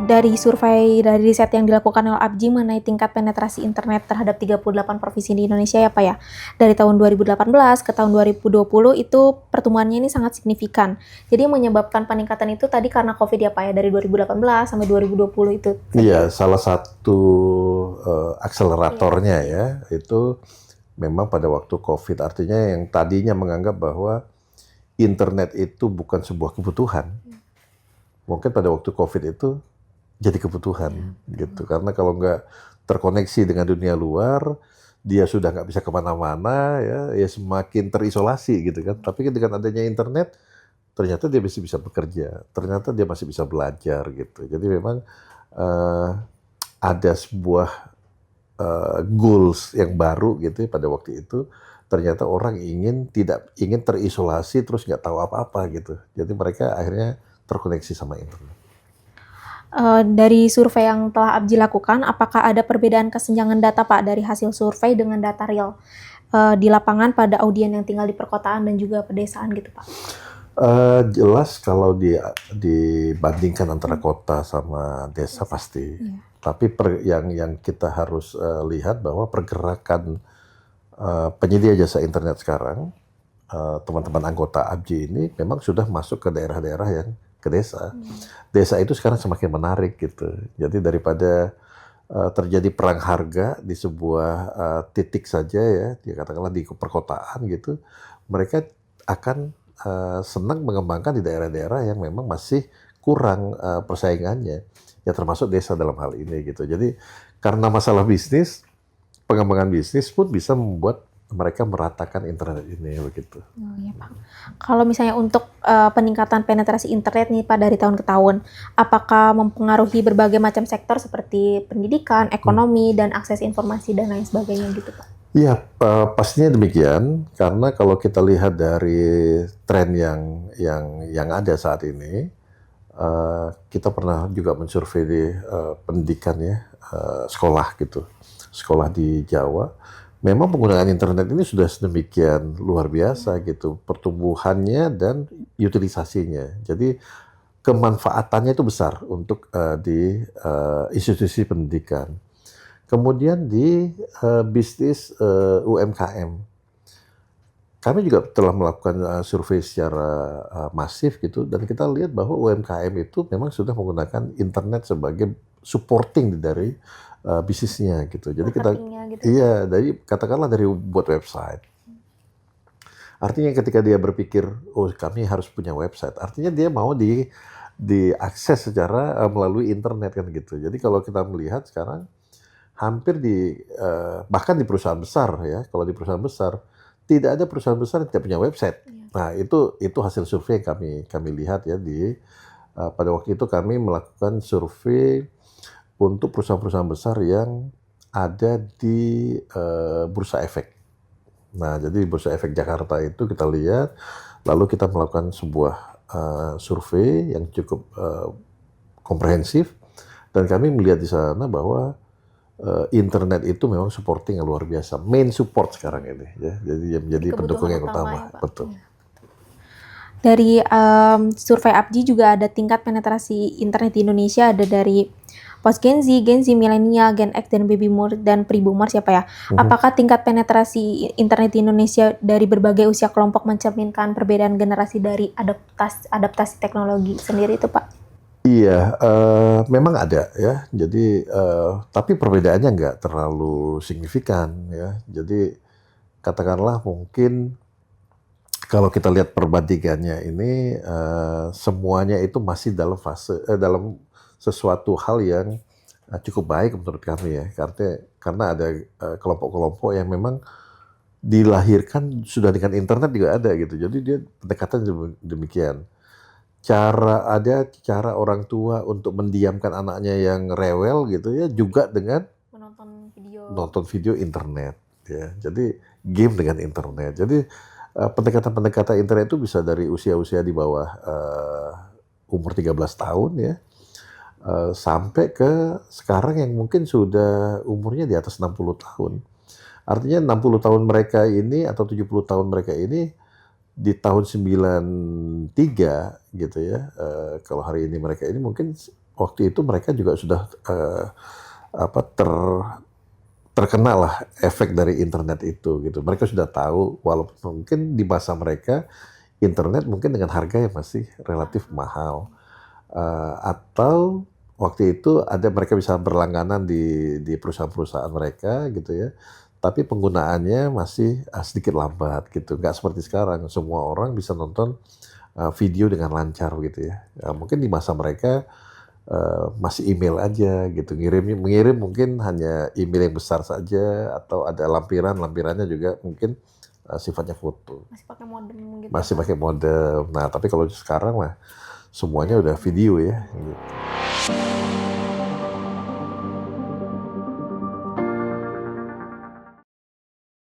dari survei dari riset yang dilakukan oleh APJI mengenai tingkat penetrasi internet terhadap 38 provinsi di Indonesia ya Pak ya. Dari tahun 2018 ke tahun 2020 itu pertumbuhannya ini sangat signifikan. Jadi yang menyebabkan peningkatan itu tadi karena COVID ya Pak ya, dari 2018 sampai 2020 itu. Iya, salah satu akseleratornya ya, itu memang pada waktu COVID. Artinya yang tadinya menganggap bahwa internet itu bukan sebuah kebutuhan. Mungkin pada waktu COVID itu jadi kebutuhan gitu. Karena kalau nggak terkoneksi dengan dunia luar, dia sudah nggak bisa kemana-mana ya semakin terisolasi gitu kan. Tapi dengan adanya internet, ternyata dia masih bisa bekerja, ternyata dia masih bisa belajar gitu. Jadi memang ada sebuah goals yang baru gitu ya, pada waktu itu. Ternyata orang tidak ingin terisolasi terus nggak tahu apa-apa gitu. Jadi mereka akhirnya terkoneksi sama internet. Dari survei yang telah APJI lakukan, apakah ada perbedaan kesenjangan data Pak dari hasil survei dengan data real di lapangan pada audien yang tinggal di perkotaan dan juga pedesaan gitu Pak? Jelas kalau dibandingkan antara kota sama desa pasti. Tapi yang kita harus lihat bahwa pergerakan penyedia jasa internet sekarang, teman-teman anggota APJI ini memang sudah masuk ke daerah-daerah yang ke desa. Desa itu sekarang semakin menarik gitu. Jadi daripada terjadi perang harga di sebuah titik saja ya, katakanlah di perkotaan gitu, mereka akan senang mengembangkan di daerah-daerah yang memang masih kurang persaingannya, ya termasuk desa dalam hal ini gitu. Jadi karena masalah bisnis, pengembangan bisnis pun bisa membuat mereka meratakan internet ini begitu. Oh iya Pak. Kalau misalnya untuk peningkatan penetrasi internet nih Pak dari tahun ke tahun, apakah mempengaruhi berbagai macam sektor seperti pendidikan, ekonomi, dan akses informasi dan lain sebagainya gitu Pak? Iya, pastinya demikian. Karena kalau kita lihat dari tren yang ada saat ini, kita pernah juga mensurvei di pendidikan ya, sekolah gitu, sekolah di Jawa. Memang penggunaan internet ini sudah sedemikian luar biasa gitu, pertumbuhannya dan utilisasinya. Jadi kemanfaatannya itu besar untuk di institusi pendidikan. Kemudian di bisnis UMKM. Kami juga telah melakukan survei secara masif gitu, dan kita lihat bahwa UMKM itu memang sudah menggunakan internet sebagai supporting dari bisnisnya gitu. Jadi Gitu. iya, dari katakanlah dari buat website. Artinya ketika dia berpikir, oh kami harus punya website, artinya dia mau diakses secara melalui internet kan gitu. Jadi kalau kita melihat sekarang hampir bahkan di perusahaan besar ya, kalau di perusahaan besar tidak ada perusahaan besar yang tidak punya website. Nah itu hasil survei yang kami lihat ya pada waktu itu kami melakukan survei untuk perusahaan-perusahaan besar yang ada di Bursa Efek. Nah jadi Bursa Efek Jakarta itu kita lihat, lalu kita melakukan sebuah survei yang cukup komprehensif, dan kami melihat di sana bahwa internet itu memang supporting yang luar biasa, main support sekarang ini ya, jadi menjadi pendukung yang utama ya, betul. Dari survei APJI juga ada tingkat penetrasi internet di Indonesia, ada dari post Gen Z, milenial, Gen X, dan baby boomers dan pre-boomers ya Pak ya. Apakah tingkat penetrasi internet di Indonesia dari berbagai usia kelompok mencerminkan perbedaan generasi dari adaptasi teknologi sendiri itu Pak? Iya, memang ada ya. Jadi, tapi perbedaannya nggak terlalu signifikan ya. Jadi katakanlah mungkin kalau kita lihat perbandingannya ini, semuanya itu masih dalam dalam sesuatu hal yang cukup baik menurut kami ya. Karena ada kelompok-kelompok yang memang dilahirkan sudah dengan internet juga ada gitu. Jadi dia pendekatan demikian. Ada cara orang tua untuk mendiamkan anaknya yang rewel gitu ya, juga dengan nonton video internet ya. Jadi game dengan internet. Jadi pendekatan-pendekatan internet itu bisa dari usia-usia di bawah umur 13 tahun ya, sampai ke sekarang yang mungkin sudah umurnya di atas 60 tahun. Artinya 60 tahun mereka ini atau 70 tahun mereka ini di tahun 93 gitu ya, kalau hari ini mereka ini mungkin waktu itu mereka juga sudah apa terkena lah efek dari internet itu gitu. Mereka sudah tahu walaupun mungkin di masa mereka internet mungkin dengan harga yang masih relatif mahal. Atau waktu itu ada mereka bisa berlangganan di perusahaan-perusahaan mereka gitu ya. Tapi penggunaannya masih sedikit lambat gitu. Nggak seperti sekarang semua orang bisa nonton video dengan lancar gitu ya. Mungkin di masa mereka masih email aja gitu, mengirim mungkin hanya email yang besar saja atau ada lampirannya juga mungkin sifatnya foto. Masih pakai modem gitu. Masih pakai modem. Nah, tapi kalau sekarang mah semuanya udah video ya gitu.